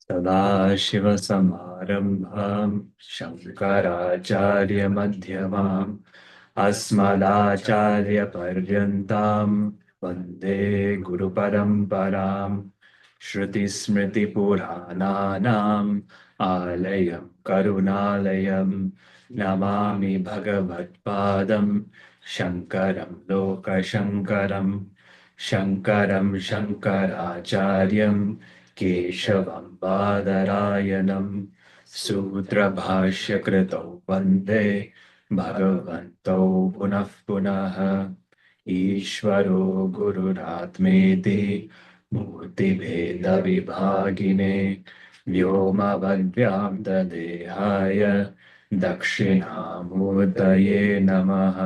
सदाशिवसमारम्भाम् शङ्कराचार्यमध्यमाम् अस्मदाचार्यपर्यन्ताम् वन्दे गुरुपरम्पराम् श्रुतिस्मृतिपुराणानाम् आलयम् करुणालयम् नमामि भगवत्पादम् शङ्करम् लोकशङ्करम् शङ्करम् शङ्कराचार्यम् केशवं बादरायणं सूत्रभाष्यकृतौ वन्दे भगवन्तौ पुनः पुनः ईश्वरो गुरुरात्मेति मूर्तिभेदविभागिने व्योमवद्व्यां तदेहाय दक्षिणामूर्तये नमः।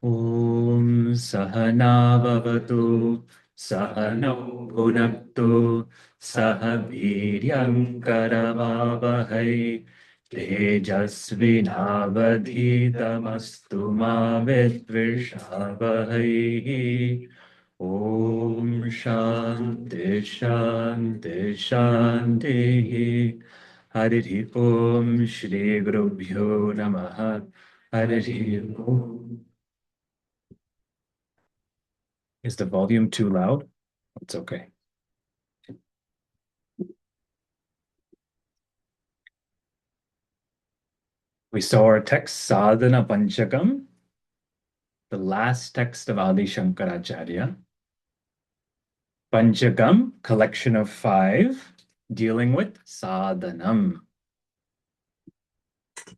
ॐ सहना भवतु सहनौ भुनक्तु सह वीर्यङ्करवावहै तेजस्विनावधीतमस्तु मा विद्विषावहै। ॐ शान्ति शान्ति शान्तिः। हरिः ॐ श्रीगुरुभ्यो नमः। हरिः ॐ। Is the volume too loud? It's okay. We saw our text, Sadhana Panchakam, the last text of Adi Shankaracharya. Panchakam, collection of 5, dealing with sadhanam.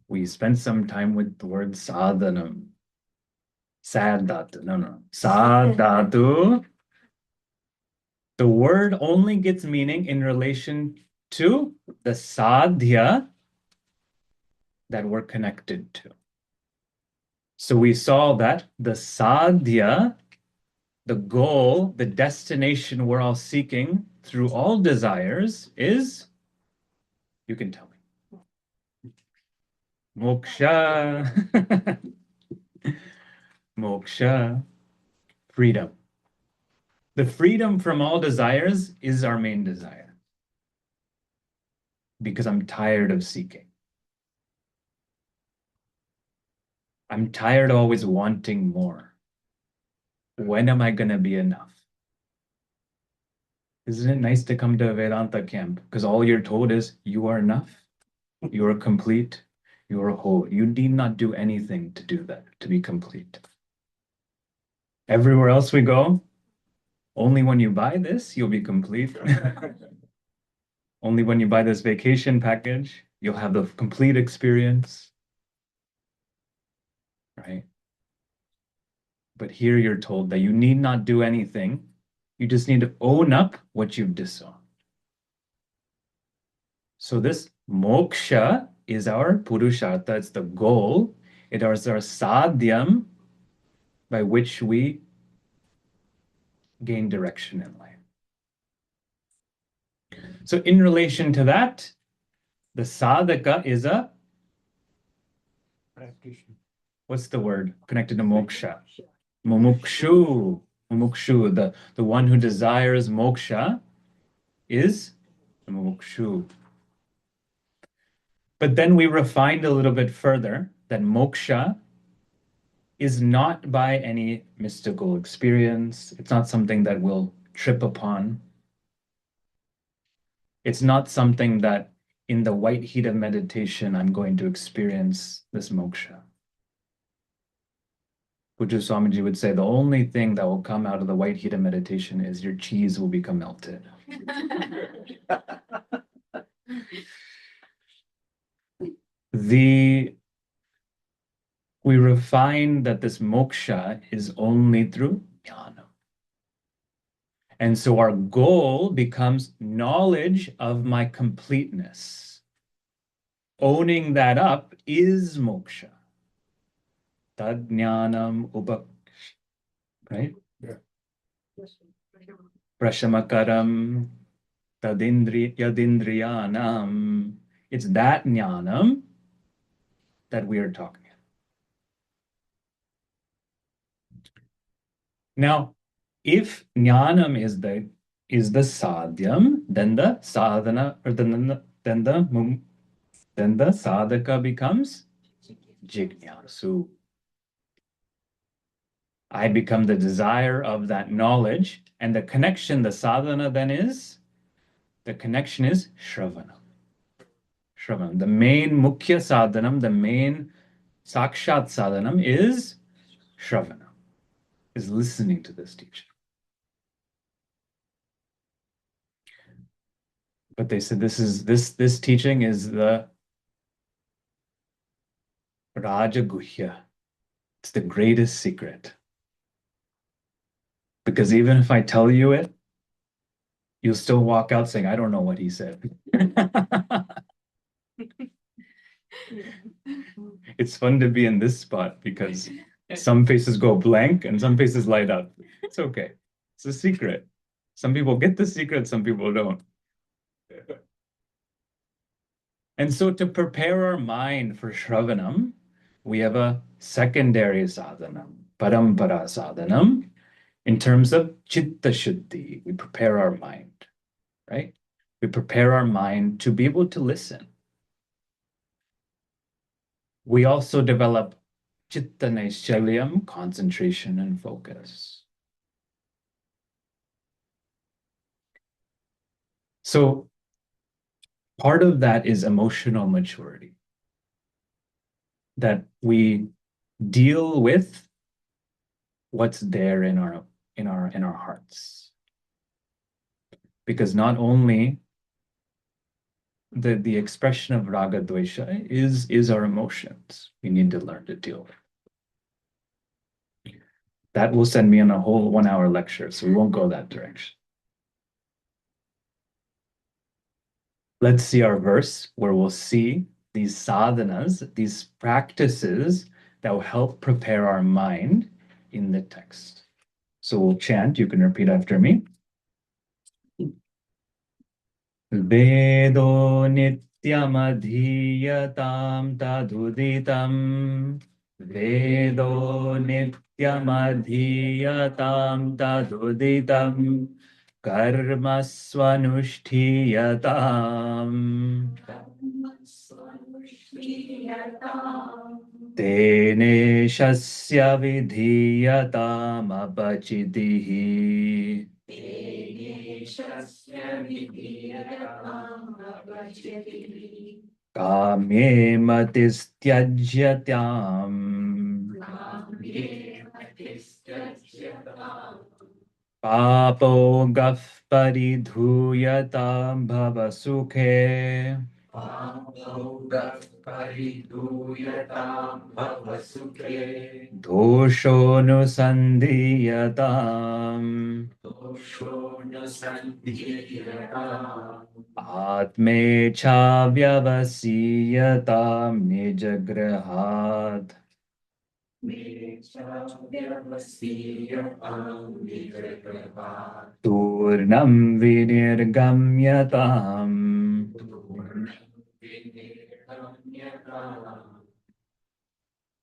We spent some time with the word sadhanam. Sadhatu, no. Sadhatu. The word only gets meaning in relation to the sadhya that we're connected to. So we saw that the sadhya, the goal, the destination we're all seeking through all desires is, you can tell me, moksha. Moksha, freedom. The freedom from all desires is our main desire, because I'm tired of seeking. I'm tired of always wanting more. When am I going to be enough? Isn't it nice to come to a Vedanta camp? Because all you're told is you are enough, you are complete, you are whole. You need not do anything to do that, to be complete. Everywhere else we go, only when you buy this, you'll be complete. Only when you buy this vacation package, you'll have the complete experience. Right? But here you're told that you need not do anything. You just need to own up what you've disowned. So this moksha is our purushartha, it's the goal. It is our sadhyam by which we gain direction in life. So in relation to that, the sadhaka is a practitioner. What's the word connected to moksha? Mumukshu. Mumukshu, the one who desires moksha is the mumukshu. But then we refined a little bit further that moksha is not by any mystical experience. It's not something that we'll trip upon. It's not something that in the white heat of meditation, I'm going to experience this moksha. Puju Swamiji would say the only thing that will come out of the white heat of meditation is your cheese will become melted. We refine that this moksha is only through jnana. And so our goal becomes knowledge of my completeness. Owning that up is moksha. Tad jnanam right? Yeah. Prashamakaram yadindriyanam. It's that jnanam that we are talking about. Now, if jnanam is the is the sadhyam, then the sadhana, or then the sadhaka becomes jignasu. I become the desire of that knowledge, and the connection, the sadhana then is, the connection is shravana. Shravanam. The main mukhya sadhanam, the main sakshat sadhanam is shravana, is listening to this teaching. But they said this teaching is the Rajaguhya. It's the greatest secret. Because even if I tell you it, you'll still walk out saying, I don't know what he said. It's fun to be in this spot because some faces go blank and some faces light up. It's okay. It's a secret. Some people get the secret, some people don't. And so to prepare our mind for Shravanam, we have a secondary sadhanam, parampara sadhanam, in terms of chitta shuddhi. We prepare our mind, right? We prepare our mind to be able to listen. We also develop chitta naischalyam, concentration and focus. So part of that is emotional maturity, that we deal with what's there in our hearts. Because not only the expression of raga dvesha is our emotions. We need to learn to deal with. That will send me on a whole 1 hour lecture, so we won't go that direction. Let's see our verse where we'll see these sadhanas, these practices that will help prepare our mind in the text. So we'll chant, you can repeat after me. Vedo nityamadhiyatam taduditam. Vedo nityamadhiyatam taduditam. Karma swanushtiyatam. Tene shasya vidhiyatam apachidihi. Kamye matistyajyatyam. Papo gaf paridhuyatam bhavasukhe. Dosho nusandhiyatam. Atme cha vyavasiyatam nijagrahat. Turnam vinirgamyatam.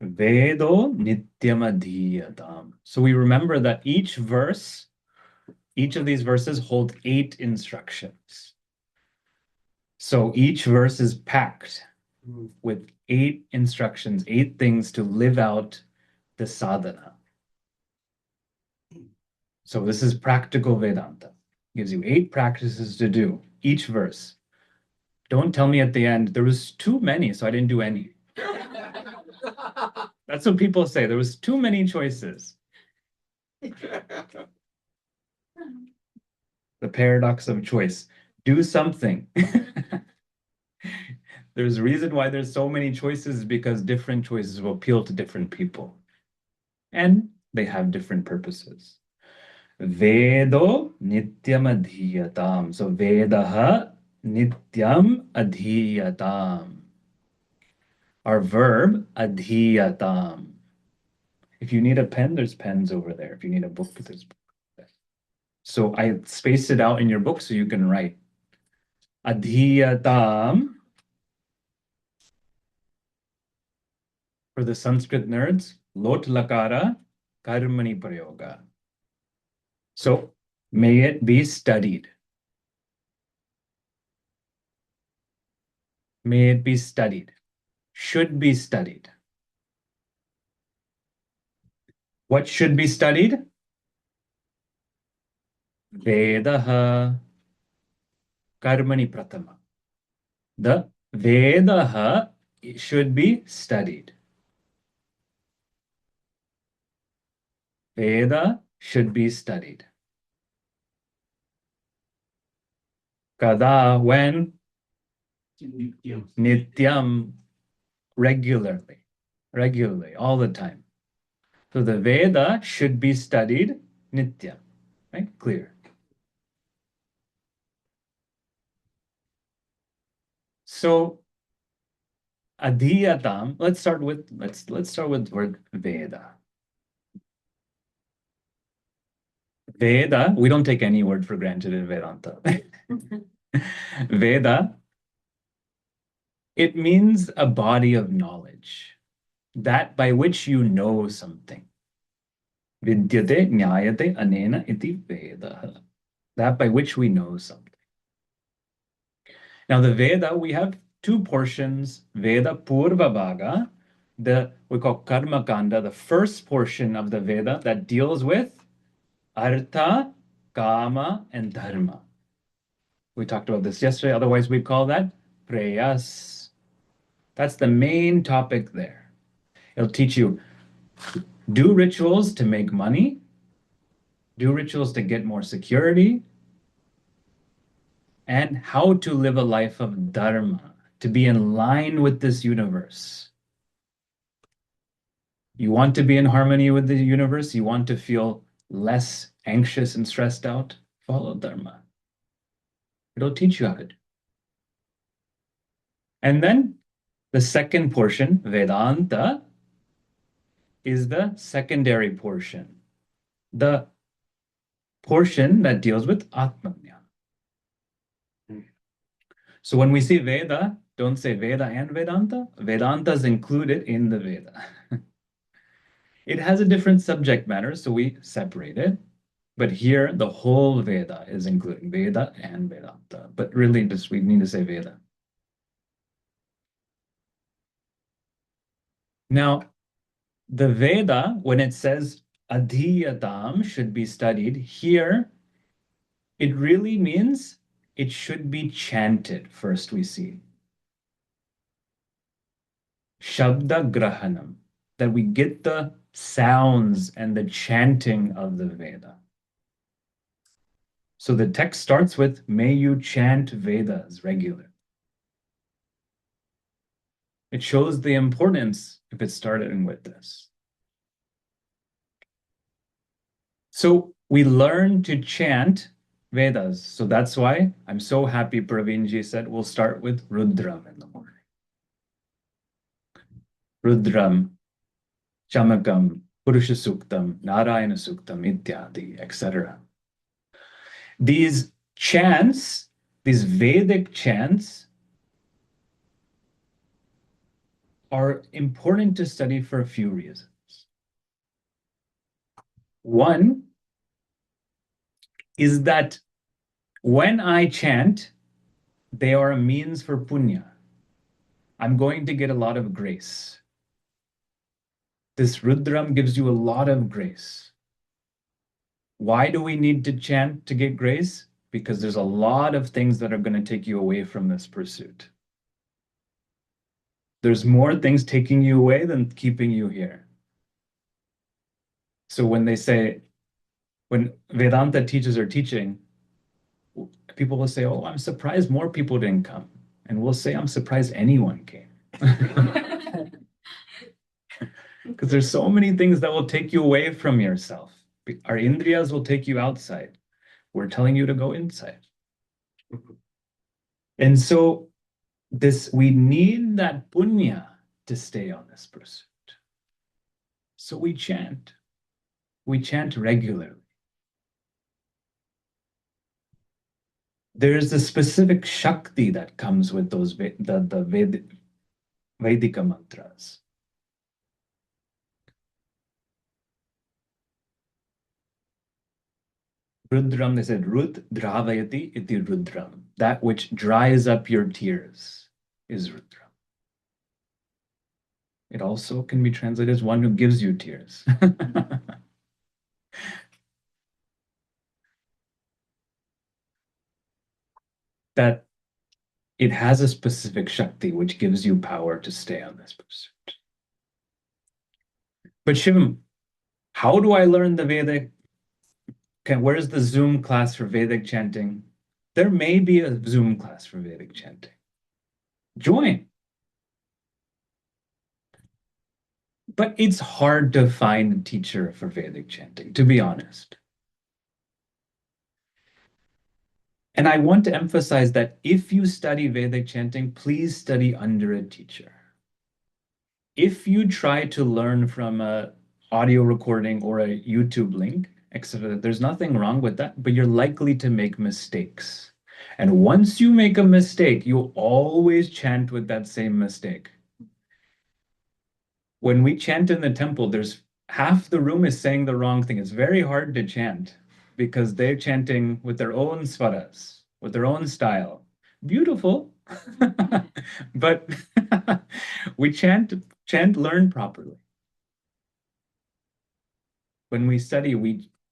Vedo nityamadhiyatam. So we remember that each verse, each of these verses hold 8 instructions. So each verse is packed with 8 instructions, 8 things to live out the sadhana. So this is practical Vedanta. Gives you 8 practices to do, each verse. Don't tell me at the end, there was too many, so I didn't do any. That's what people say. There was too many choices. The paradox of choice. Do something. There's a reason why there's so many choices, because different choices will appeal to different people. And they have different purposes. Vedo nityam adhiyatam. So Vedaha nityam adhiyatam. Our verb adhiyatam. If you need a pen, there's pens over there. If you need a book, there's books there. So I spaced it out in your book so you can write. Adhiyatam. For the Sanskrit nerds, lot lakara karmani prayoga. So May it be studied. May it be studied. Should be studied. What should be studied? Vedaha karmani pratama. The Vedaha should be studied. Veda should be studied. Kada, when? Nityam, regularly, all the time. So the Veda should be studied nityam, right? Clear. So adhiyatam, let's start with the word Veda. Veda, we don't take any word for granted in Vedanta. Veda, it means a body of knowledge, that by which you know something. Vidyate nyayate anena iti Veda, that by which we know something. Now the Veda, we have two portions, Veda Purva Bhaga, we call Karma Kanda, the first portion of the Veda that deals with Artha, Kama, and Dharma. We talked about this yesterday, otherwise we call that Preyas. That's the main topic there. It'll teach you, do rituals to make money, do rituals to get more security, and how to live a life of Dharma, to be in line with this universe. You want to be in harmony with the universe, you want to feel less anxious and stressed out, follow Dharma. It'll teach you how to do. And then the second portion, Vedanta, is the secondary portion, the portion that deals with Atmanya. So when we say Veda, don't say Veda and Vedanta. Vedanta is included in the Veda. It has a different subject matter, so we separate it. But here, the whole Veda is included, Veda and Vedanta. But really, just we need to say Veda. Now, the Veda, when it says adhiyatam should be studied, here it really means it should be chanted, first we see. Shabda grahanam, that we get the sounds and the chanting of the Veda. So the text starts with, may you chant Vedas regularly. It shows the importance if it started with this. So we learn to chant Vedas. So that's why I'm so happy Pravinji said we'll start with Rudram in the morning. Rudram, Chamakam, Purusha Suktam, Narayana Suktam, Ityadi, etc. These chants, these Vedic chants, are important to study for a few reasons. One is that when I chant, they are a means for punya. I'm going to get a lot of grace. This Rudram gives you a lot of grace. Why do we need to chant to get grace? Because there's a lot of things that are going to take you away from this pursuit. There's more things taking you away than keeping you here. So when Vedanta teachers are teaching, people will say, oh, I'm surprised more people didn't come. And we'll say, I'm surprised anyone came. Because there's so many things that will take you away from yourself. Our indriyas will take you outside. We're telling you to go inside. And so we need that punya to stay on this pursuit. So we chant. We chant regularly. There's a specific shakti that comes with those the Vedika mantras. Rudram, they said, Rud dravayati iti rudram. That which dries up your tears is rudram. It also can be translated as one who gives you tears. That it has a specific Shakti which gives you power to stay on this pursuit. But Shivam, how do I learn the Vedic? Where's the Zoom class for Vedic chanting? There may be a Zoom class for Vedic chanting. Join. But it's hard to find a teacher for Vedic chanting, to be honest. And I want to emphasize that if you study Vedic chanting, please study under a teacher. If you try to learn from a audio recording or a YouTube link, etc., there's nothing wrong with that, but you're likely to make mistakes. And once you make a mistake, you'll always chant with that same mistake. When we chant in the temple, there's half the room is saying the wrong thing. It's very hard to chant because they're chanting with their own swaras, with their own style. Beautiful. But we chant, learn properly. When we study,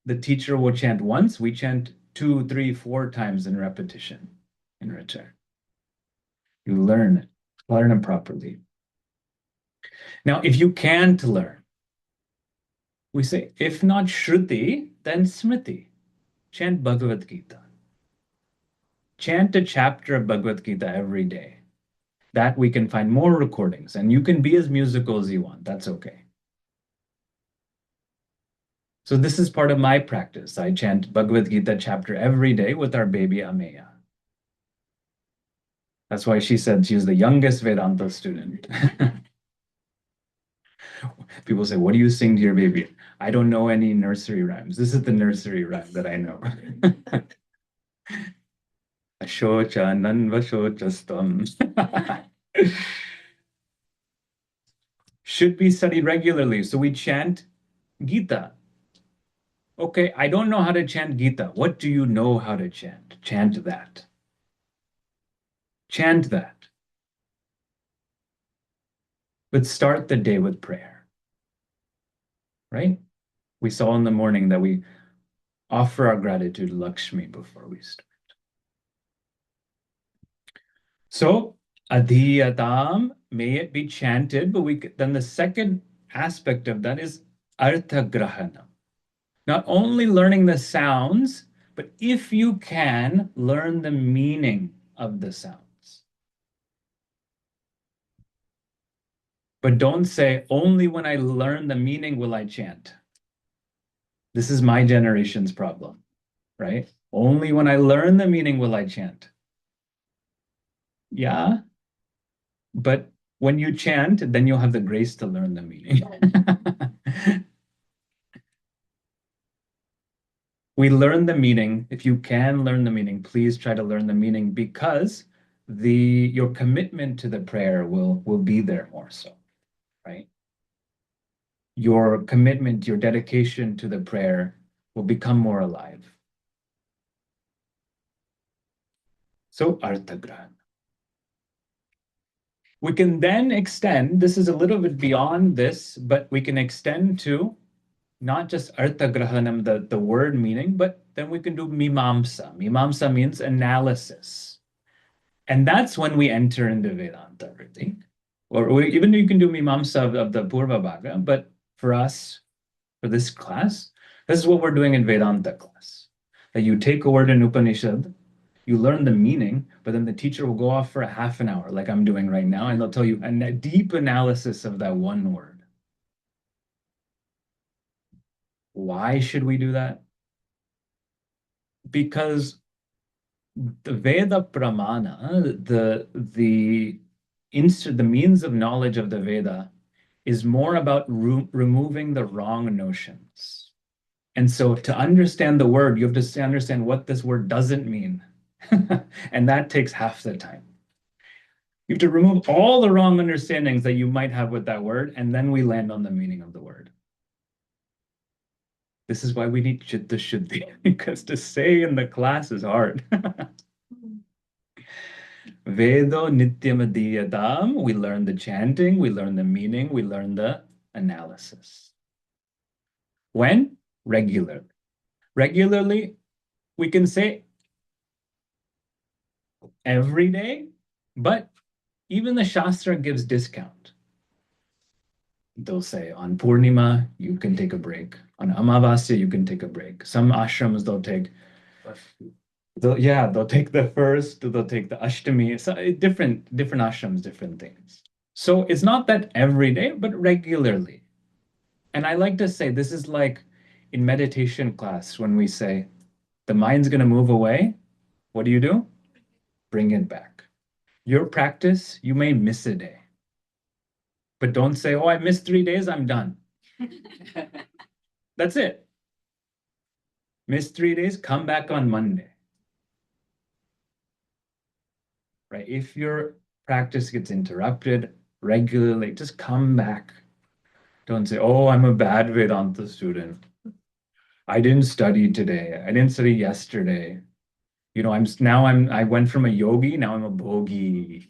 the teacher will chant once, we chant 2, 3, 4 times in repetition in return. You learn it properly. Now, if you can't learn, we say, if not Shruti, then Smriti. Chant Bhagavad Gita. Chant a chapter of Bhagavad Gita every day. That we can find more recordings, and you can be as musical as you want. That's okay. So this is part of my practice. I chant Bhagavad Gita chapter every day with our baby Ameya. That's why she said she was the youngest Vedanta student. People say, what do you sing to your baby? I don't know any nursery rhymes. This is the nursery rhyme that I know. Ashocha nanvashocastam. Should be studied regularly. So we chant Gita. Okay, I don't know how to chant Gita. What do you know how to chant? Chant that. Chant that. But start the day with prayer. Right? We saw in the morning that we offer our gratitude to Lakshmi before we start. So, adhiyatam, may it be chanted, but then the second aspect of that is arthagrahanam. Not only learning the sounds, but if you can, learn the meaning of the sounds. But don't say, only when I learn the meaning will I chant. This is my generation's problem, right? Only when I learn the meaning will I chant. Yeah, but when you chant, then you'll have the grace to learn the meaning. We learn the meaning. If you can learn the meaning, please try to learn the meaning because your commitment to the prayer will be there more so, right? Your commitment, your dedication to the prayer will become more alive. So arthagrahan. We can then extend, this is a little bit beyond this, but we can extend to not just arthagrahanam, the word meaning, but then we can do mimamsa. Mimamsa means analysis. And that's when we enter into Vedanta, really. Or even you can do mimamsa of the Purva Bhaga, but for us, for this class, this is what we're doing in Vedanta class. That you take a word in Upanishad, you learn the meaning, but then the teacher will go off for a half an hour, like I'm doing right now, and they'll tell you a deep analysis of that one word. Why should we do that? Because the Veda Pramana, the means of knowledge of the Veda is more about removing the wrong notions. And so to understand the word, you have to understand what this word doesn't mean. And that takes half the time. You have to remove all the wrong understandings that you might have with that word, and then we land on the meaning of the word. This is why we need Chitta Shuddhi, because to say in the class is hard. Vedo Nityamadiyadam, we learn the chanting, we learn the meaning, we learn the analysis. When? Regularly. Regularly, we can say every day, but even the Shastra gives discount. They'll say on Purnima, you can take a break. On Amavasya, you can take a break. Some ashrams, they'll take the first, they'll take the Ashtami, so different ashrams, different things. So it's not that every day, but regularly. And I like to say this is like in meditation class when we say the mind's going to move away. What do? Bring it back. Your practice, you may miss a day, but don't say, oh, I missed 3 days, I'm done. That's it. Miss 3 days, come back on Monday. Right? If your practice gets interrupted regularly, just come back. Don't say, oh, I'm a bad Vedanta student. I didn't study today. I didn't study yesterday. I went from a yogi, now I'm a bhogi.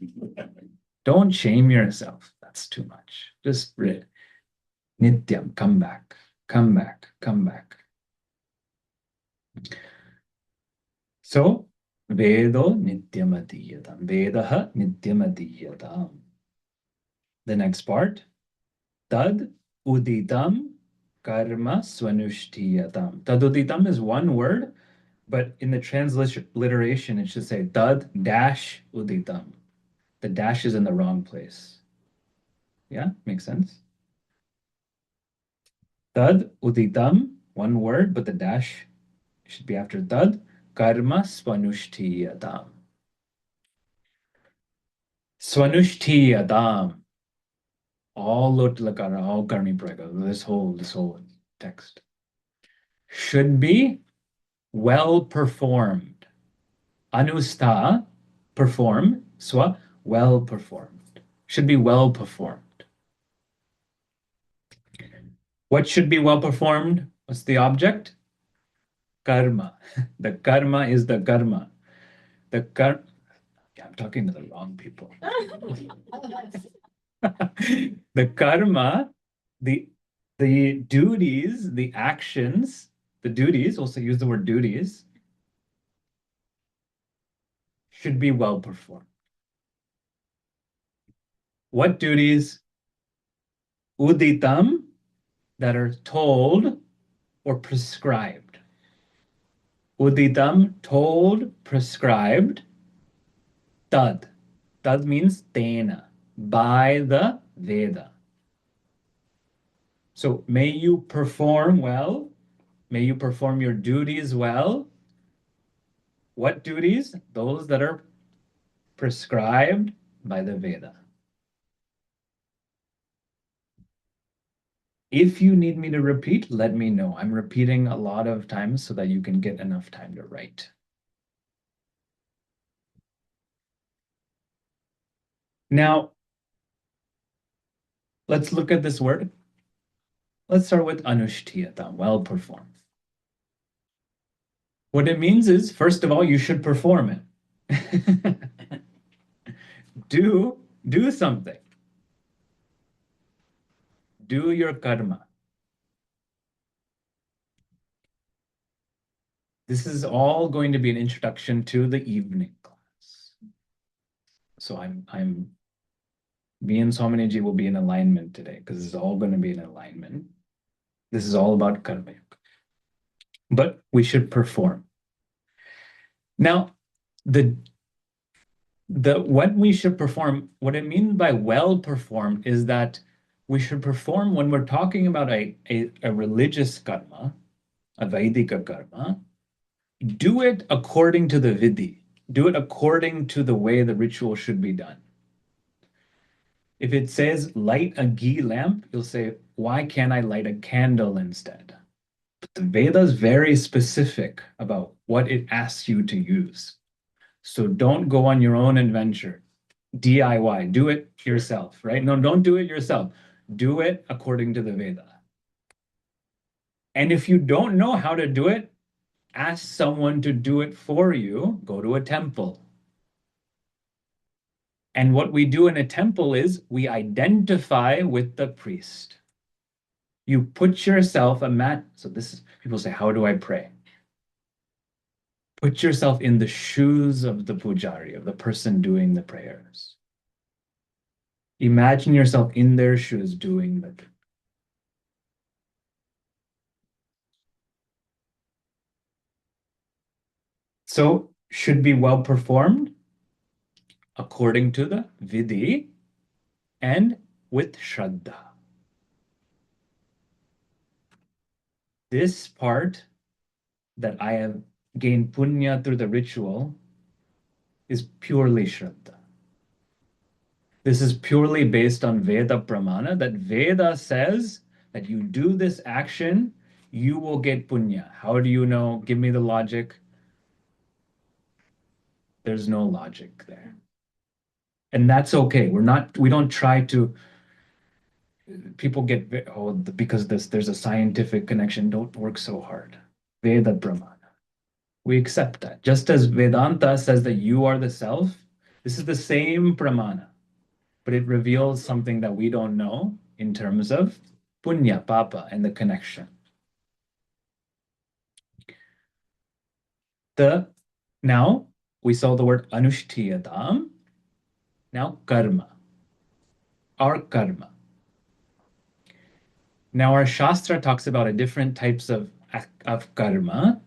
Don't shame yourself. That's too much. Just nityam, come back, come back, come back. So, Vedo nityamadiyatam. Vedaha nityamadiyatam. The next part, tad uditam karma swanushthiyatam. Tad uditam is one word, but in the transliteration, it should say tad dash uditam. The dash is in the wrong place. Yeah, makes sense. Tad uditam, one word, but the dash should be after tad. Karma swanushthiyatam. Swanushthiyatam. All Lotlakara, all Karmi Praga, this whole text should be well performed. Anusta, perform, swa, well performed. Should be well performed. What should be well performed? What's the object? Karma. The karma is the karma. I'm talking to the wrong people. The karma, the duties, the actions, the duties, also use the word duties, should be well performed. What duties? Uditam, that are told or prescribed. Uditam, told, prescribed. Tad. Tad means tena, by the Veda. So may you perform well. May you perform your duties well. What duties? Those that are prescribed by the Veda. If you need me to repeat, let me know. I'm repeating a lot of times so that you can get enough time to write. Now, let's look at this word. Let's start with anushtiyata, well performed. What it means is, first of all, you should perform it. Do something. Do your karma. This is all going to be an introduction to the evening class. So me and Swaminiji will be in alignment today because it's all going to be in alignment. This is all about karma yoga. But we should perform. Now, what we should perform, what it means by well performed is that we should perform when we're talking about a religious karma, a Vaidika karma, do it according to the vidhi. Do it according to the way the ritual should be done. If it says light a ghee lamp, you'll say, why can't I light a candle instead? But the Veda is very specific about what it asks you to use. So don't go on your own adventure. DIY, do it yourself, right? No, don't do it yourself. Do it according to the Veda. And if you don't know how to do it, ask someone to do it for you. Go to a temple. And what we do in a temple is we identify with the priest. You put yourself a mat. So this is people say, how do I pray? Put yourself in the shoes of the pujari, of the person doing the prayers. Imagine yourself in their shoes doing the. So should be well performed according to the vidhi and with shraddha. This part that I have gained punya through the ritual is purely shraddha. This is purely based on Veda Pramana, that Veda says that you do this action, you will get punya. How do you know? Give me the logic. There's no logic there. And that's okay. We don't try to, people get, oh, because there's a scientific connection, don't work so hard. Veda Pramana. We accept that. Just as Vedanta says that you are the self, this is the same Pramana, but it reveals something that we don't know in terms of punya, papa, and the connection. Now we saw the word anushtiyatam. Now karma, our karma. Now our Shastra talks about a different types of karma.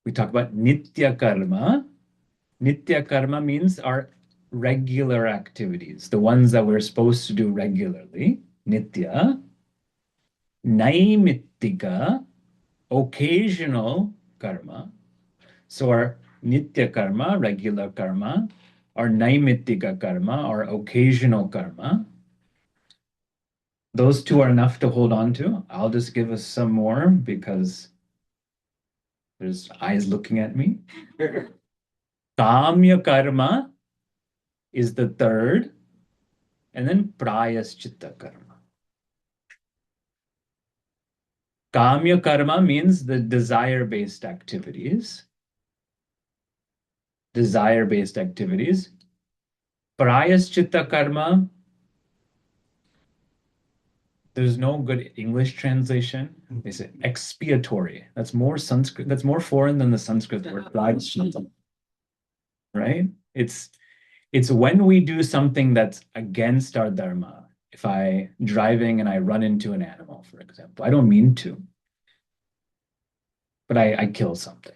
We talk about nitya karma. Nitya karma means our regular activities, the ones that we're supposed to do regularly. Nitya. Naimittika, occasional karma. So our nitya karma, regular karma, our naimittika karma, our occasional karma. Those two are enough to hold on to. I'll just give us some more because there's eyes looking at me. Kamya karma is the third, and then prayaschitta karma. Kamya karma means the desire-based activities. Desire-based activities. Prayaschitta karma, there's no good English translation. They say expiatory. That's more Sanskrit, that's more foreign than the Sanskrit word prayaschitta. Right? It's when we do something that's against our dharma. If I driving and I run into an animal, for example, I don't mean to, but I kill something.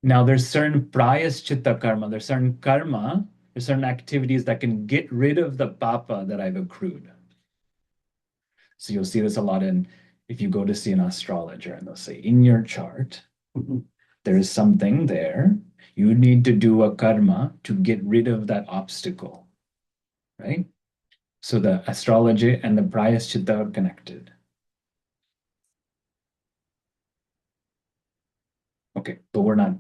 Now there's certain prayaschitta karma, there's certain karma, there's certain activities that can get rid of the papa that I've accrued. So you'll see this a lot if you go to see an astrologer and they'll say, in your chart, there is something there. You need to do a karma to get rid of that obstacle, right? So the astrology and the prayaschitta are connected. Okay, but we're not.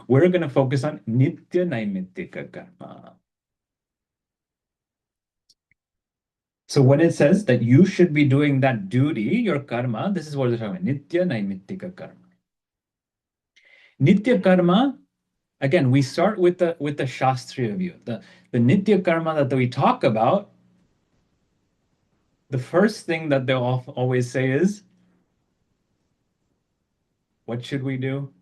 We're going to focus on nitya naimittika karma. So when it says that you should be doing that duty, your karma, this is what they're talking about, nitya naimittika karma. Nitya karma, again, we start with the Shastriya view. The nitya karma that we talk about, the first thing that they'll always say is, what should we do?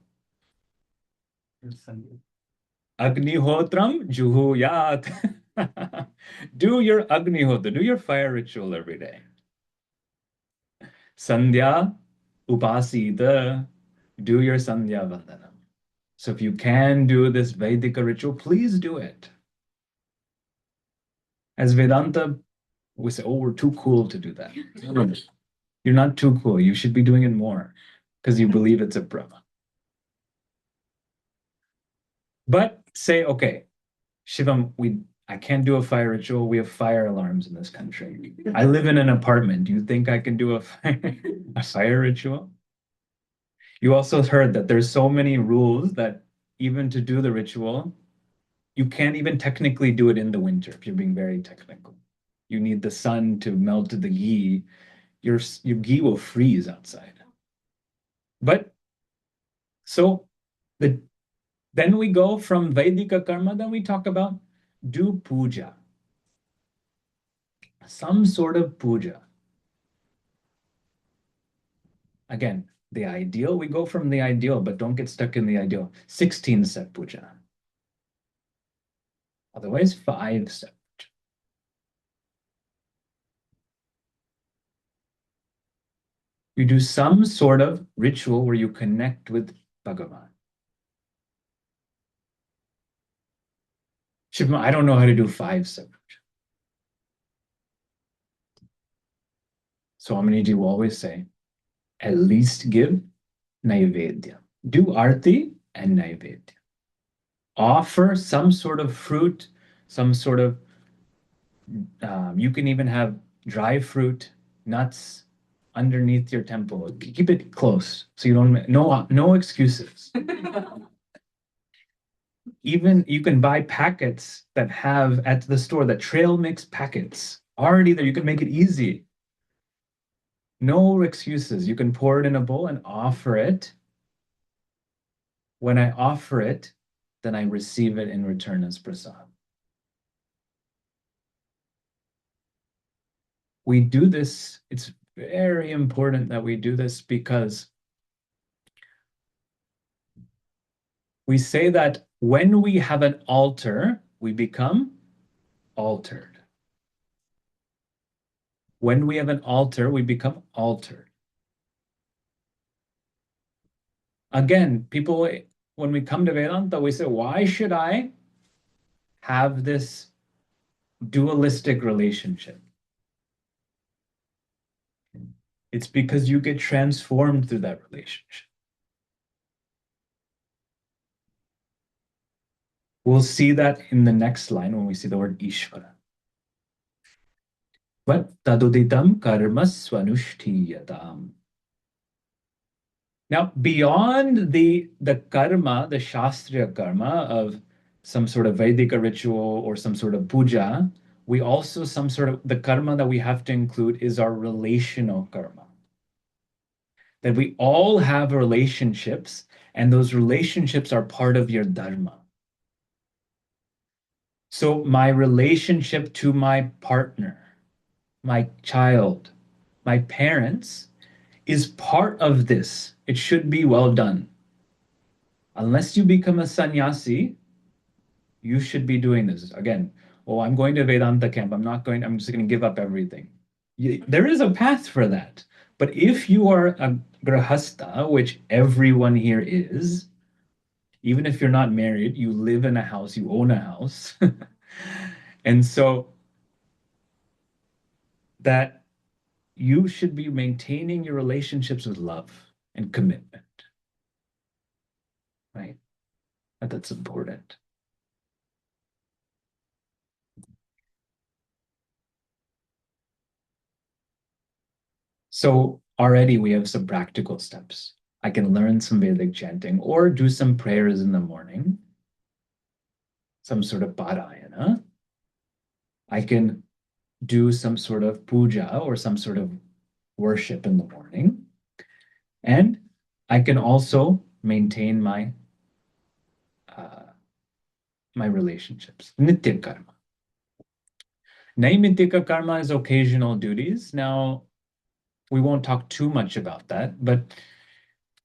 Agnihotram juhuyat. Do your Agnihotra, do your fire ritual every day. Sandhya upasita, do your Sandhya vandanam. So if you can do this Vedika ritual, please do it. As Vedanta, we say, oh, we're too cool to do that. You're not too cool. You should be doing it more because you believe it's a Brahma. But say, okay, Shivam, I can't do a fire ritual. We have fire alarms in this country. I live in an apartment. Do you think I can do a fire ritual? You also heard that there's so many rules that even to do the ritual, you can't even technically do it in the winter if you're being very technical. You need the sun to melt the ghee. your ghee will freeze outside. But so the then we go from Vedika karma, then we talk about do puja, some sort of puja. Again, the ideal, we go from the ideal, but don't get stuck in the ideal. 16-step puja. Otherwise, 5-step. You do some sort of ritual where you connect with Bhagavan. Shivam, I don't know how to do 5-step puja. Swamiji will always say, at least give Naivedya. Do arti and Naivedya. Offer some sort of fruit, some sort of, you can even have dry fruit, nuts underneath your temple. Keep it close so you don't, no excuses. Even you can buy packets that have at the store, the trail mix packets already there. You can make it easy. No excuses. You can pour it in a bowl and offer it. When I offer it, then I receive it in return as prasad. We do this, it's very important that we do this because we say that when we have an altar, we become altered. When we have an altar, we become altered. Again, people, when we come to Vedanta, we say, why should I have this dualistic relationship? It's because you get transformed through that relationship. We'll see that in the next line when we see the word Ishvara. But taduditam karma swanushtiyatam. Now, beyond the karma, the Shastriya karma of some sort of Vedika ritual or some sort of puja, we also some sort of the karma that we have to include is our relational karma. That we all have relationships, and those relationships are part of your dharma. So my relationship to my partner, my child, my parents is part of this. It should be well done. Unless you become a sannyasi, you should be doing this. Again, oh, I'm going to Vedanta camp. I'm just going to give up everything. There is a path for that. But if you are a grahastha, which everyone here is, even if you're not married, you live in a house, you own a house. And so that you should be maintaining your relationships with love and commitment, right? That's important. So already we have some practical steps. I can learn some Vedic chanting or do some prayers in the morning, some sort of parayana. I can do some sort of puja or some sort of worship in the morning. And I can also maintain my my relationships. Nitya karma. Naimittika karma is occasional duties. Now, we won't talk too much about that, but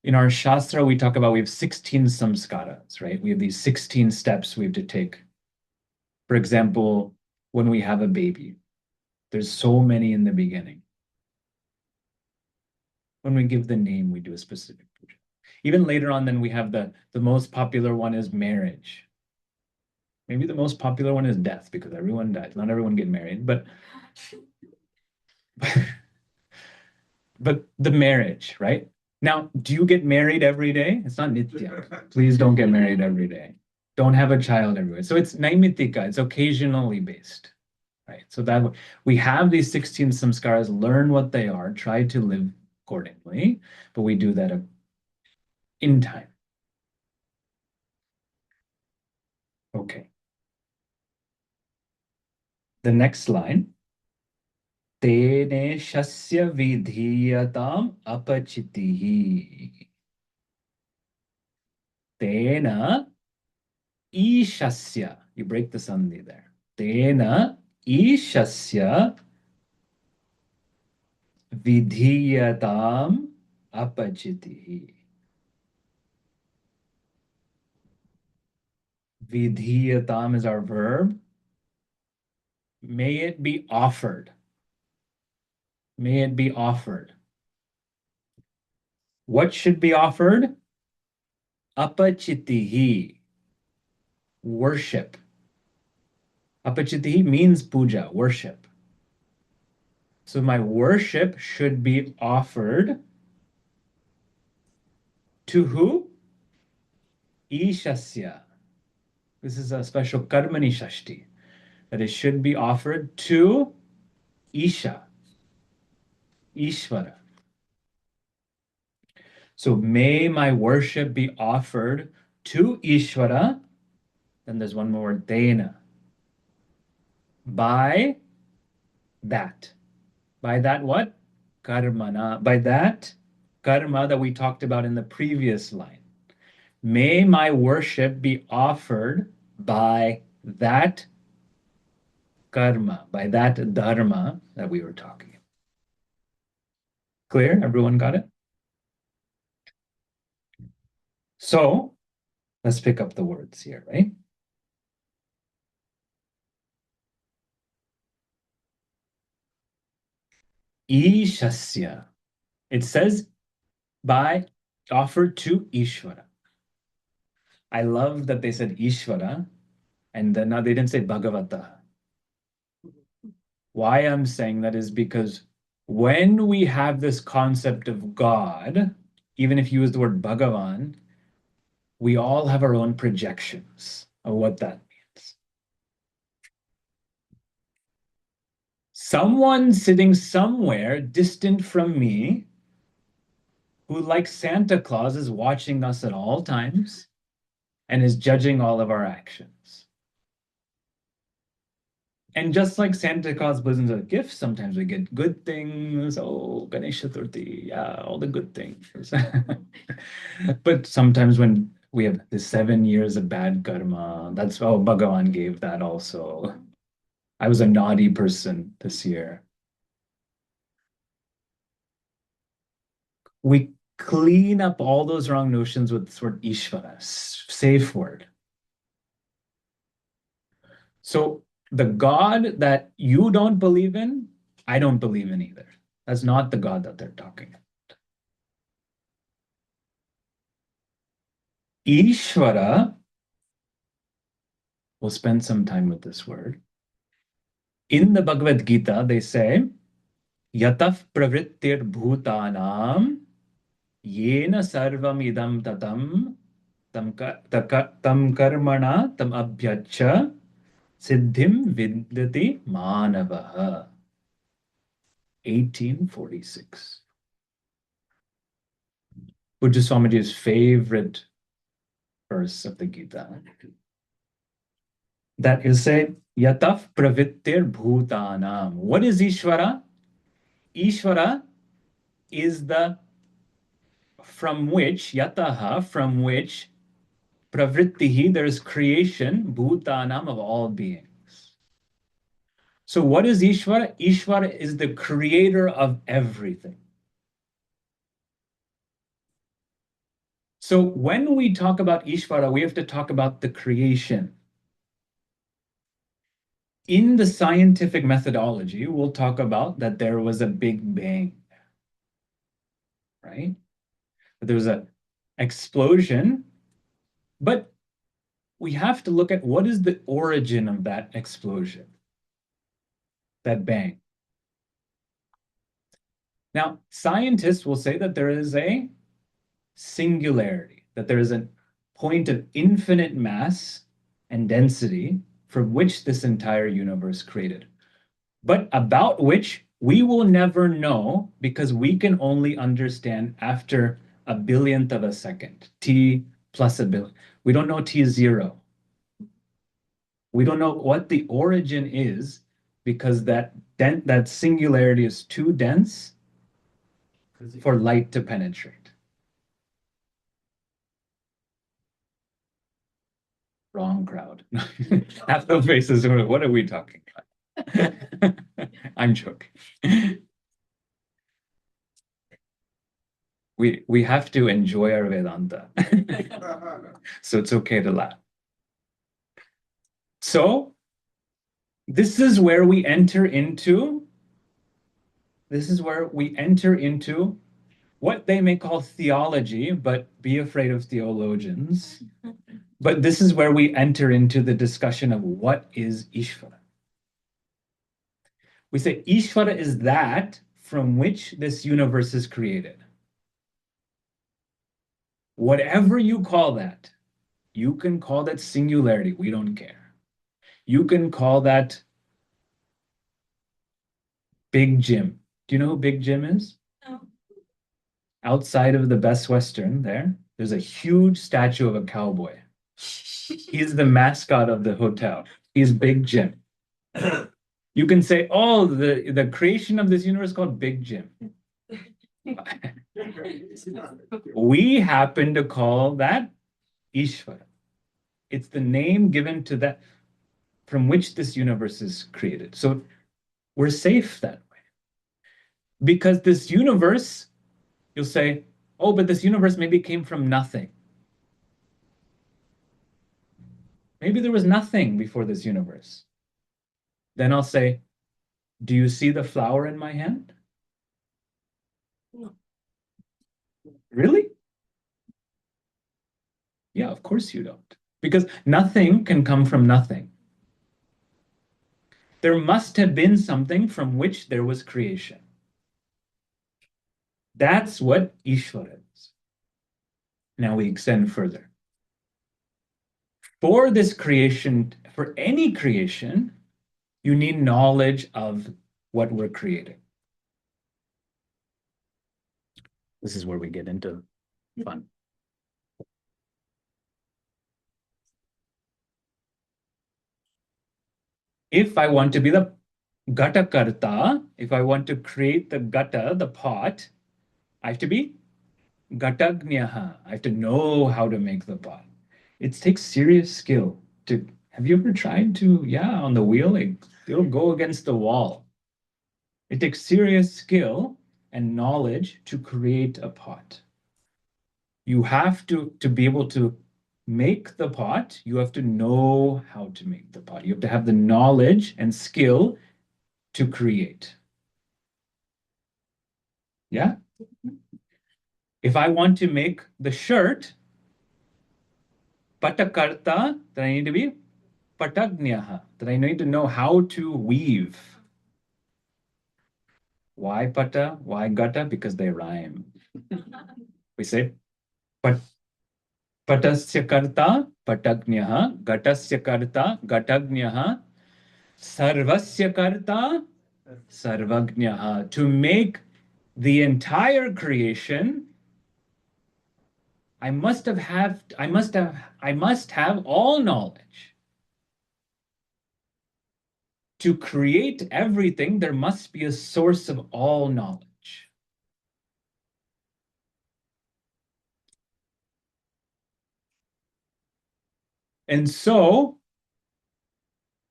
in our Shastra, we talk about we have 16 samskaras, right? We have these 16 steps we have to take. For example, when we have a baby, there's so many in the beginning. When we give the name, we do a specific puja. Even later on, then we have the most popular one is marriage. Maybe the most popular one is death because everyone dies. Not everyone get married, but but the marriage, right? Now, do you get married every day? It's not nitya. Please don't get married every day. Don't have a child every day. So it's naimitika. It's occasionally based, right? So that we have these 16 samskaras, learn what they are, try to live accordingly, but we do that in time. Okay. The next line. तेनेशस्य विधीयताम् अपचितिः. Tena ishasya. You break the sandhi there. Tena ishasya vidhiyatam apachitihi. Vidhiyatam is our verb. May it be offered. May it be offered. What should be offered? Apachitihi. Worship. Apachitihi means puja, worship. So my worship should be offered to who? Ishasya. This is a special karmani shashti, that it should be offered to Isha, Ishvara. So may my worship be offered to Ishvara. Then there's one more word, Dena. By that. By that what? Karmana. By that karma that we talked about in the previous line. May my worship be offered by that karma, by that dharma that we were talking about. Clear? Everyone got it? So let's pick up the words here, right? Ishasya. It says by offered to Ishvara. I love that they said Ishvara and then now they didn't say Bhagavata. Why I'm saying that is because when we have this concept of God, even if you use the word Bhagavan, we all have our own projections of what that means. Someone sitting somewhere distant from me who, like Santa Claus, is watching us at all times and is judging all of our actions. And just like Santa Claus brings us gifts, sometimes we get good things. Oh, Ganesha Chaturthi, yeah, all the good things. But sometimes when we have the 7 years of bad karma, that's, oh, Bhagavan gave that also. I was a naughty person this year. We clean up all those wrong notions with this word Ishvara, safe word. So the God that you don't believe in, I don't believe in either. That's not the God that they're talking about. Ishvara, we'll spend some time with this word. In the Bhagavad Gita, they say, Yataf pravrittir bhutanam yena sarvam idam tatam tam karmana tam abhyacha siddhim vidyati manavaha. 1846. Pujya Swamiji's favorite verse of the Gita. That is say, Yataf pravittir bhutanam. What is Ishvara? Ishvara is the from which, yataha, from which pravrittihi, there is creation, bhutanam, of all beings. So what is Ishvara? Ishvara is the creator of everything. So when we talk about Ishvara, we have to talk about the creation. In the scientific methodology, we'll talk about that there was a big bang, right? There was an explosion, but we have to look at what is the origin of that explosion, that bang. Now, scientists will say that there is a singularity, that there is a point of infinite mass and density from which this entire universe created, but about which we will never know because we can only understand after a billionth of a second, t plus a billion. We don't know t0. We don't know what the origin is because that singularity is too dense for light to penetrate. Wrong crowd. Half the faces, what are we talking about? I'm joking. We have to enjoy our Vedanta. So it's okay to laugh. So this is where we enter into what they may call theology, but be afraid of theologians. But this is where we enter into the discussion of what is Ishvara. We say Ishvara is that from which this universe is created. Whatever you call that, you can call that singularity. We don't care. You can call that Big Jim. Do you know who Big Jim is? No. Outside of the Best Western there's a huge statue of a cowboy. He's the mascot of the hotel. He's Big Jim. You can say, oh, the creation of this universe is called Big Jim. We happen to call that Ishvara. It's the name given to that from which this universe is created. So we're safe that way. Because this universe, you'll say, oh, but this universe maybe came from nothing. Maybe there was nothing before this universe. Then I'll say, do you see the flower in my hand? No. Really? Yeah, of course you don't. Because nothing can come from nothing. There must have been something from which there was creation. That's what Ishvara is. Now we extend further. For this creation, for any creation, you need knowledge of what we're creating. This is where we get into fun. If I want to be the gata karta, if I want to create the gata, the pot, I have to be gatagniyaha. I have to know how to make the pot. It takes serious skill to. Have you ever tried to, on the wheel, it'll go against the wall. It takes serious skill and knowledge to create a pot. You have to be able to make the pot, you have to know how to make the pot. You have to have the knowledge and skill to create. Yeah? If I want to make the shirt, patakarta, then I need to be patagniyaha, that I need to know how to weave. Why pata? Why gata? Because they rhyme. We say patasya karta, patagniyaha, gatasya karta, gatagniyaha, sarvasya karta, sarvagniyaha. To make the entire creation, I must have all knowledge. To create everything, there must be a source of all knowledge. And so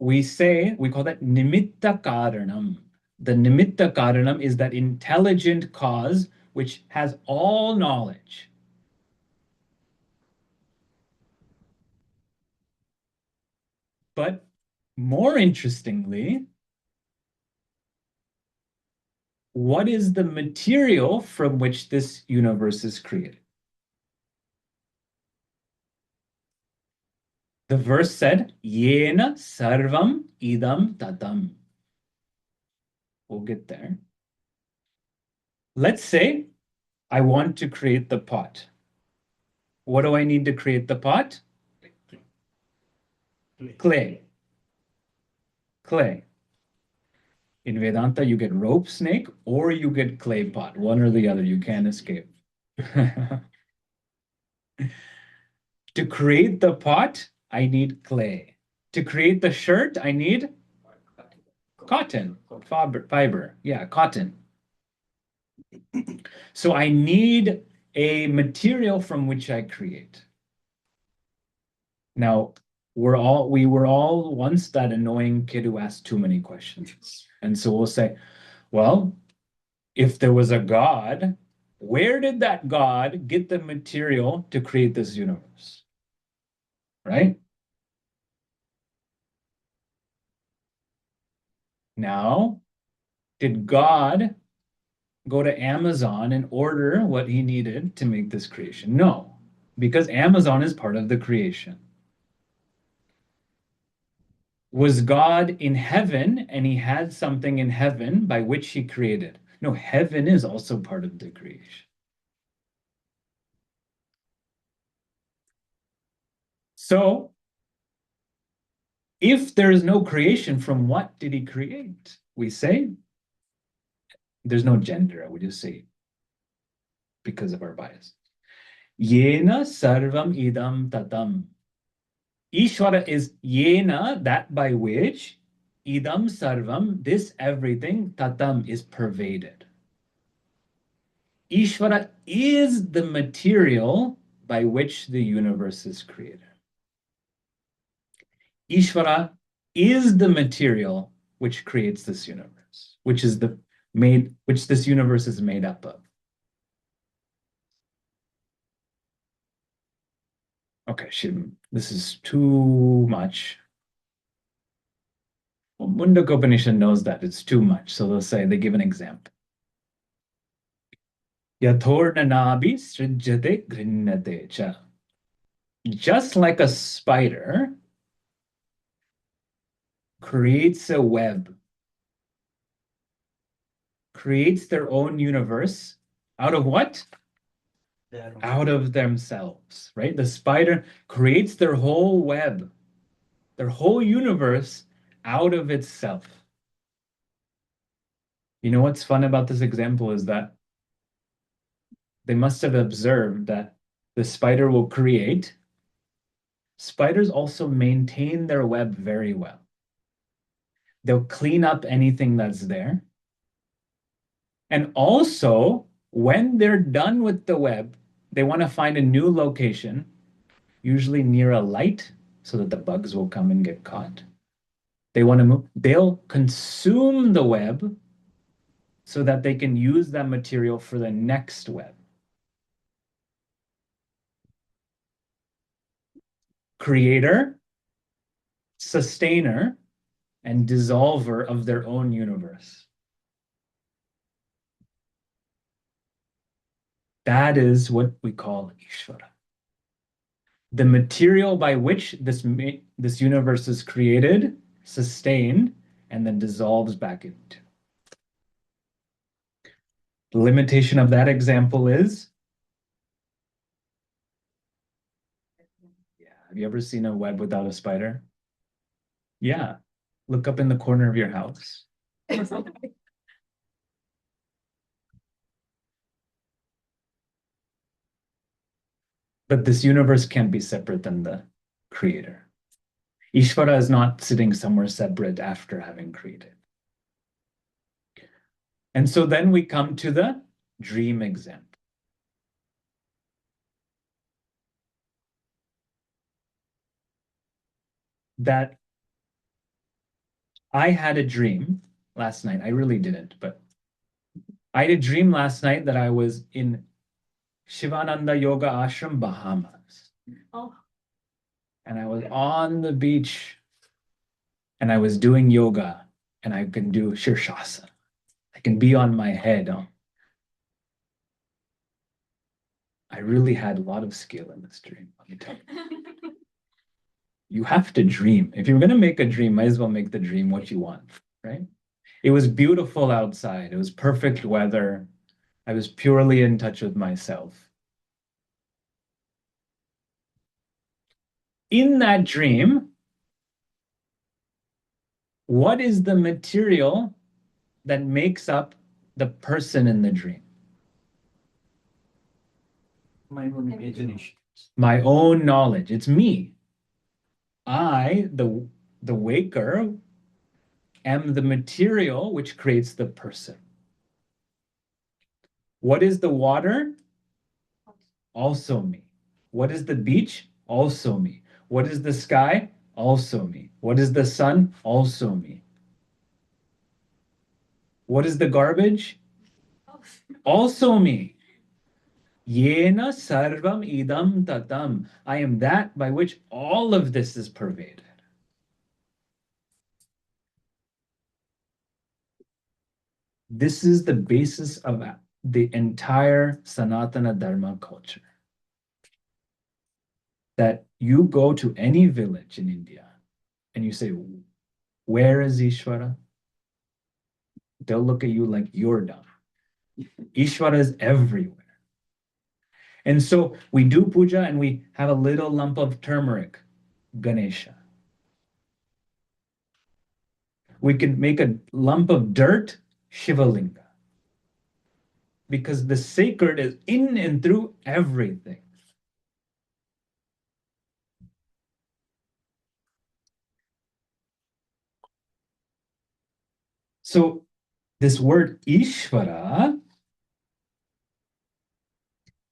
we call that nimitta karanam. The nimitta karanam is that intelligent cause which has all knowledge. But more interestingly, what is the material from which this universe is created? The verse said, Yena sarvam idam tatam. We'll get there. Let's say I want to create the pot. What do I need to create the pot? Clay. Clay. In Vedanta, you get rope snake or you get clay pot. One or the other, you can't escape. To create the pot, I need clay. To create the shirt, I need Cotton, fiber. Yeah, cotton. So I need a material from which I create. Now, we were all once that annoying kid who asked too many questions. And so we'll say, well, if there was a God, where did that God get the material to create this universe? Right? Now, did God go to Amazon and order what he needed to make this creation? No, because Amazon is part of the creation. Was God in heaven and he had something in heaven by which he created? No, heaven is also part of the creation. So, if there is no creation, from what did he create? We say there's no gender, I would just say, because of our bias. Yena sarvam idam tatam. Ishvara is yena, that by which, idam sarvam, this everything, tatam is pervaded. Ishvara is the material by which the universe is created. Ishvara is the material which creates this universe, which this universe is made up of. Okay, Shivam, this is too much. Well, Mundaka Upanishad knows that it's too much, so they give an example. Yathornanabi srijjate grinnate cha. Just like a spider creates a web, creates their own universe out of what? Out of themselves, right? The spider creates their whole web, their whole universe out of itself. You know what's fun about this example is that they must have observed that the spider will create. Spiders also maintain their web very well. They'll clean up anything that's there. And also, when they're done with the web, they want to find a new location, usually near a light, so that the bugs will come and get caught. They want to move, they'll consume the web so that they can use that material for the next web. Creator, sustainer, and dissolver of their own universe. That is what we call Ishvara. The material by which this universe is created, sustained, and then dissolves back into. The limitation of that example is, yeah, have you ever seen a web without a spider? Yeah, look up in the corner of your house. But this universe can't be separate than the creator. Ishvara is not sitting somewhere separate after having created. And so then we come to the dream example. That I had a dream last night. I really didn't, but I had a dream last night that I was in Shivananda Yoga Ashram, Bahamas. Oh. And I was on the beach and I was doing yoga and I can do Shirshasana. I can be on my head. I really had a lot of skill in this dream, let me tell you. You have to dream. If you're going to make a dream, might as well make the dream what you want, right? It was beautiful outside. It was perfect weather. I was purely in touch with myself. In that dream, what is the material that makes up the person in the dream? My own imagination. My own knowledge. It's me. I, the waker, am the material which creates the person. What is the water? Also me. What is the beach? Also me. What is the sky? Also me. What is the sun? Also me. What is the garbage? Also me. Yena sarvam idam tatam. I am that by which all of this is pervaded. This is the basis of the entire Sanatana Dharma culture. That you go to any village in India and you say, where is Ishvara? They'll look at you like you're dumb. Ishvara is everywhere. And so we do puja and we have a little lump of turmeric, Ganesha. We can make a lump of dirt, Shivalinga. Because the sacred is in and through everything. So this word Ishvara,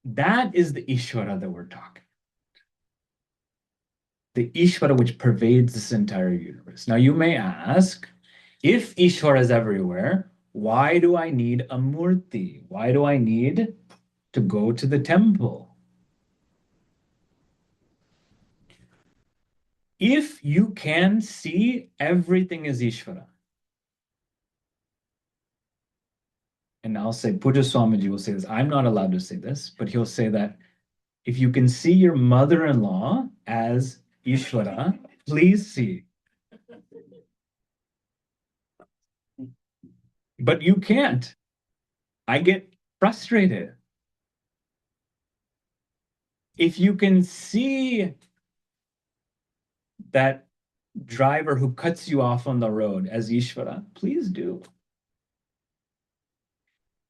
that is the Ishvara that we're talking. The Ishvara which pervades this entire universe. Now you may ask, if Ishvara is everywhere, why do I need a murti? Why do I need to go to the temple? If you can see everything is Ishvara, and I'll say, Puja Swamiji will say this, I'm not allowed to say this, but he'll say that if you can see your mother-in-law as Ishvara, please see. But you can't. I get frustrated. If you can see that driver who cuts you off on the road as Ishvara, please do.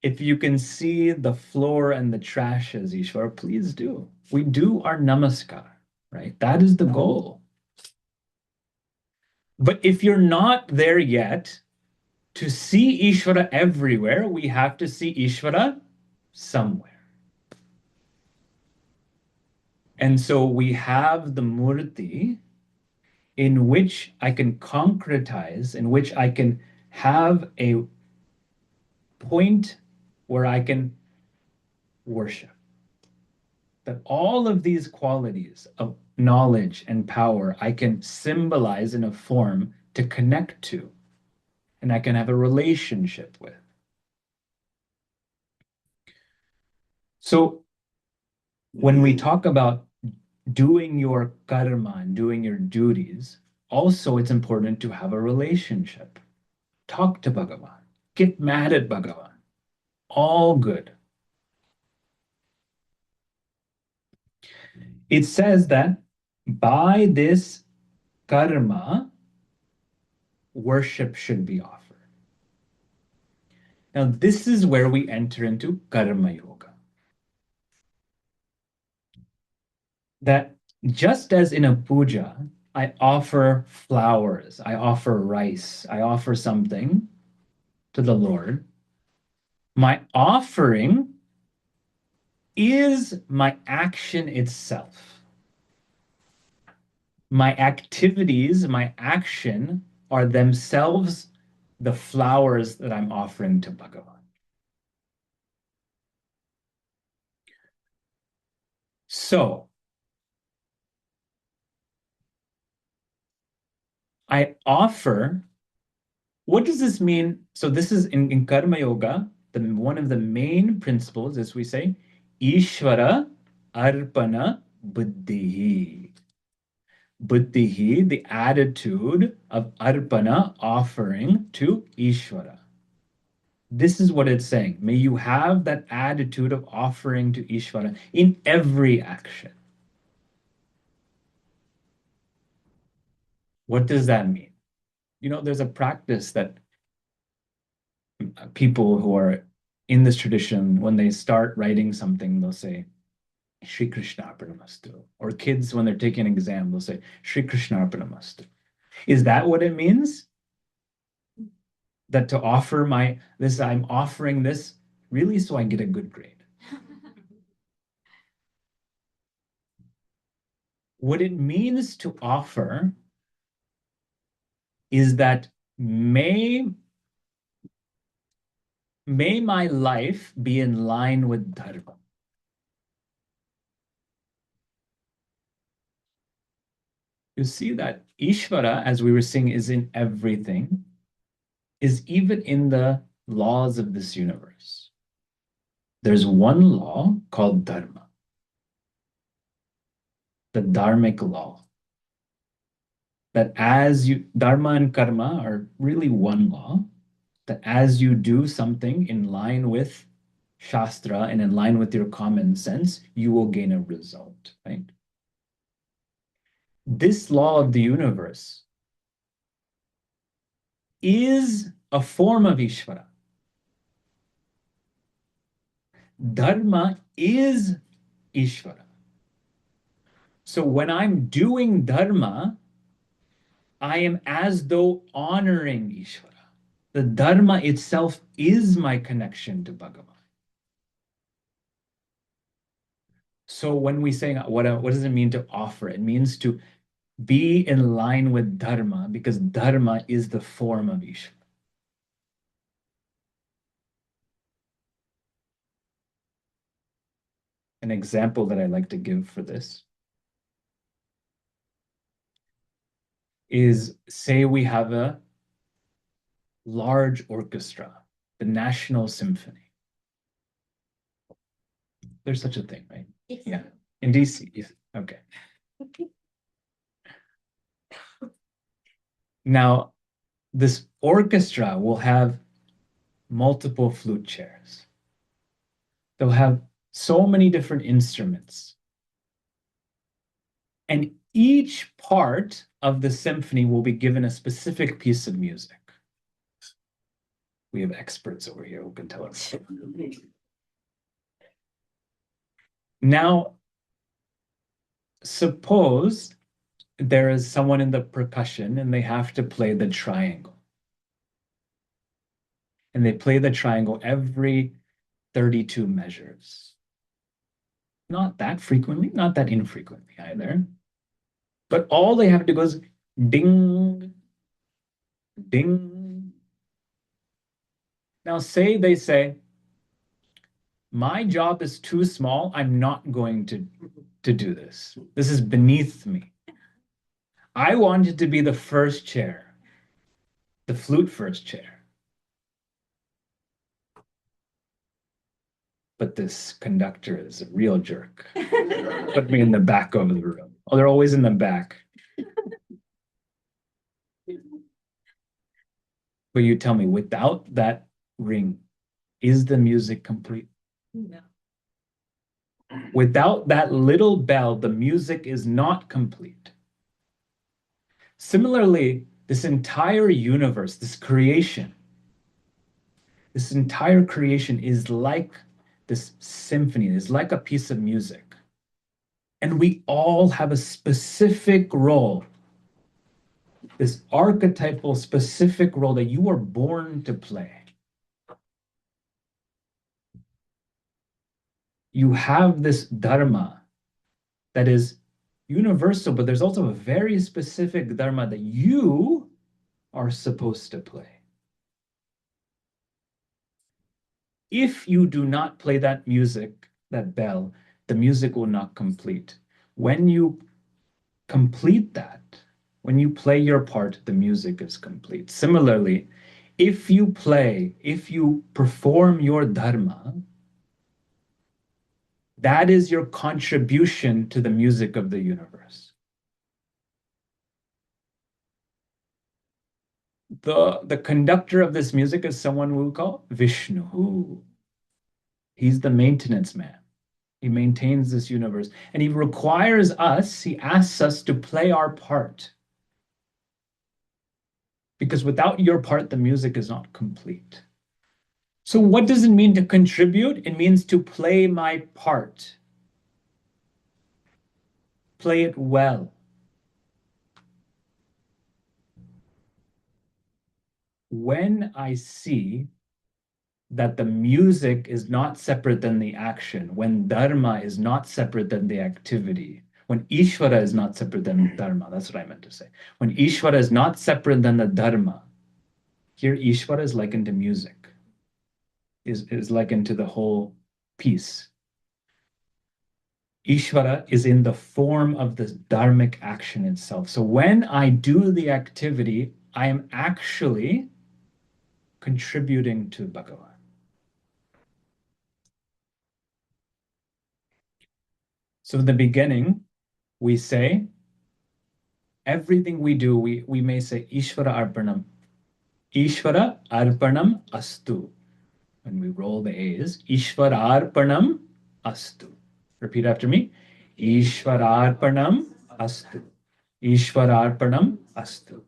If you can see the floor and the trash as Ishvara, please do. We do our namaskar, right? That is the goal. But if you're not there yet, to see Ishvara everywhere, we have to see Ishvara somewhere. And so we have the murti in which I can concretize, in which I can have a point where I can worship. That all of these qualities of knowledge and power I can symbolize in a form to connect to, and I can have a relationship with. So when we talk about doing your karma and doing your duties, also it's important to have a relationship. Talk to Bhagavan. Get mad at Bhagavan. All good. It says that by this karma, worship should be offered. Now, this is where we enter into karma yoga. That just as in a puja, I offer flowers, I offer rice, I offer something to the Lord, my offering is my action itself. My activities, my action are themselves the flowers that I'm offering to Bhagavan. So, I offer, what does this mean? So this is in Karma Yoga, one of the main principles is we say, Ishvara Arpana Buddhihi. Buddhihi, the attitude of Arpana, offering to Ishvara. This is what it's saying. May you have that attitude of offering to Ishvara in every action. What does that mean? You know, there's a practice that people who are in this tradition, when they start writing something, they'll say, Shri Krishna Arpanamastu. Or kids, when they're taking an exam, they'll say, Shri Krishna Arpanamastu. Is that what it means? that to offer I'm offering this really so I get a good grade. What it means to offer is that may my life be in line with dharma. You see that Ishvara, as we were saying, is in everything, is even in the laws of this universe. There's one law called dharma, the dharmic law. That dharma and karma are really one law, that as you do something in line with Shastra and in line with your common sense, you will gain a result, right? This law of the universe is a form of Ishvara. Dharma is Ishvara. So when I'm doing dharma, I am as though honoring Ishvara. The dharma itself is my connection to Bhagavan. So when we say what does it mean to offer? It means to be in line with dharma because dharma is the form of Ishvara. An example that I like to give for this is, say we have a large orchestra, the National Symphony. There's such a thing, right? Yeah. In DC. Okay. Now, this orchestra will have multiple flute chairs. They'll have so many different instruments. And each part of the symphony will be given a specific piece of music. We have experts over here who can tell us. Now, suppose there is someone in the percussion and they have to play the triangle. And they play the triangle every 32 measures. Not that frequently, not that infrequently either. But all they have to go is ding, ding. Now, say they say, my job is too small. I'm not going to do this. This is beneath me. I wanted to be the first chair, the flute first chair. But this conductor is a real jerk. Put me in the back of the room. Oh, they're always in the back. But you tell me, without that ring, is the music complete? No. Without that little bell, the music is not complete. Similarly, this entire universe, this entire creation is like this symphony, is like a piece of music. And we all have a specific role, this archetypal specific role that you were born to play. You have this dharma that is universal, but there's also a very specific dharma that you are supposed to play. If you do not play that music, that bell, the music will not complete. When you complete that, when you play your part, the music is complete. Similarly, if you perform your dharma, that is your contribution to the music of the universe. The conductor of this music is someone we call Vishnu. He's the maintenance man. He maintains this universe. And he asks us to play our part. Because without your part, the music is not complete. So what does it mean to contribute? It means to play my part. Play it well. when I see that the music is not separate than the action, when dharma is not separate than the activity, when Ishvara is not separate than dharma, that's what I meant to say. When Ishvara is not separate than the dharma, here Ishvara is likened to music, is likened to the whole piece. Ishvara is in the form of this dharmic action itself. So when I do the activity, I am actually contributing to Bhagavan. So in the beginning, we say, everything we do, we may say Ishvara Arpanam. Ishvara Arpanam Astu. When we roll the A's, Ishvara Arpanam Astu. Repeat after me. Ishvara Arpanam Astu. Ishvara Arpanam Astu.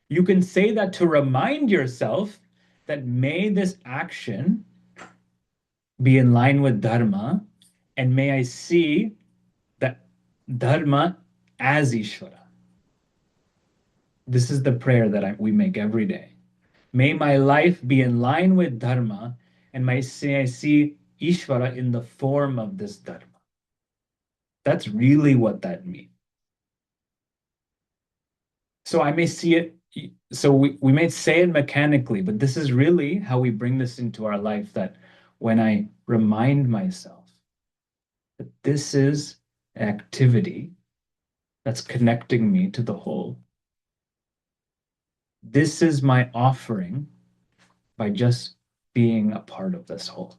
You can say that to remind yourself that may this action be in line with Dharma, and may I see that Dharma as Ishvara. This is the prayer that we make every day. May my life be in line with Dharma, and may I see Ishvara in the form of this Dharma. That's really what that means. So I may see it, so we may say it mechanically, but this is really how we bring this into our life, that when I remind myself that this is an activity that's connecting me to the whole, this is my offering by just being a part of this whole.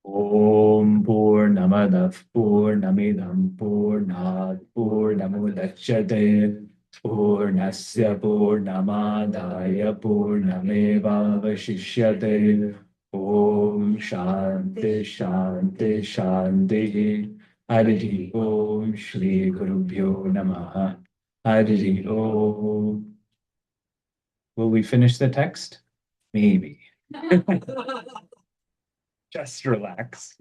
Om Purnamadav Purnamidam Purnat Purnamudachyate Purnasya Purnamadaya Purnameva Vashishyate. Om Shanti Shanti Shanti. Hari Om Shri Gurubhyo Namaha. Hari Om. Will we finish the text? Maybe. Just relax.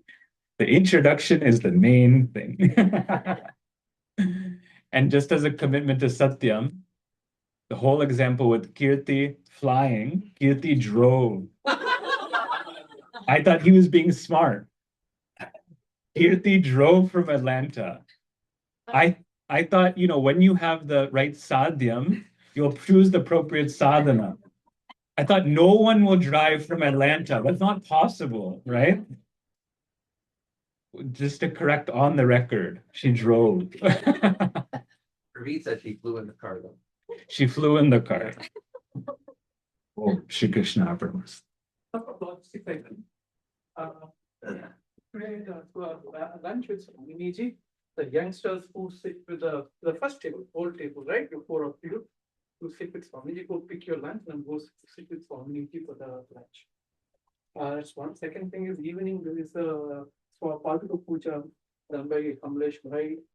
The introduction is the main thing. And just as a commitment to Satyam, the whole example with Kirti flying, Kirti drove. I thought he was being smart. Kirti drove from Atlanta. I thought, when you have the right sadhyam, you'll choose the appropriate sadhana. I thought no one will drive from Atlanta. That's not possible, right? Just to correct on the record, she drove. Ravi said she flew in the car though. She flew in the car. Oh, Shri Krishna Prabhu. Lunch with Miniji, the youngsters who sit with the first table, whole table, right? The four of you who sit with Swamiji, go pick your lunch and go sit with Swamiji for the lunch. That's one. Second thing is evening there is a Palpito Puja done by Kamlesh, right?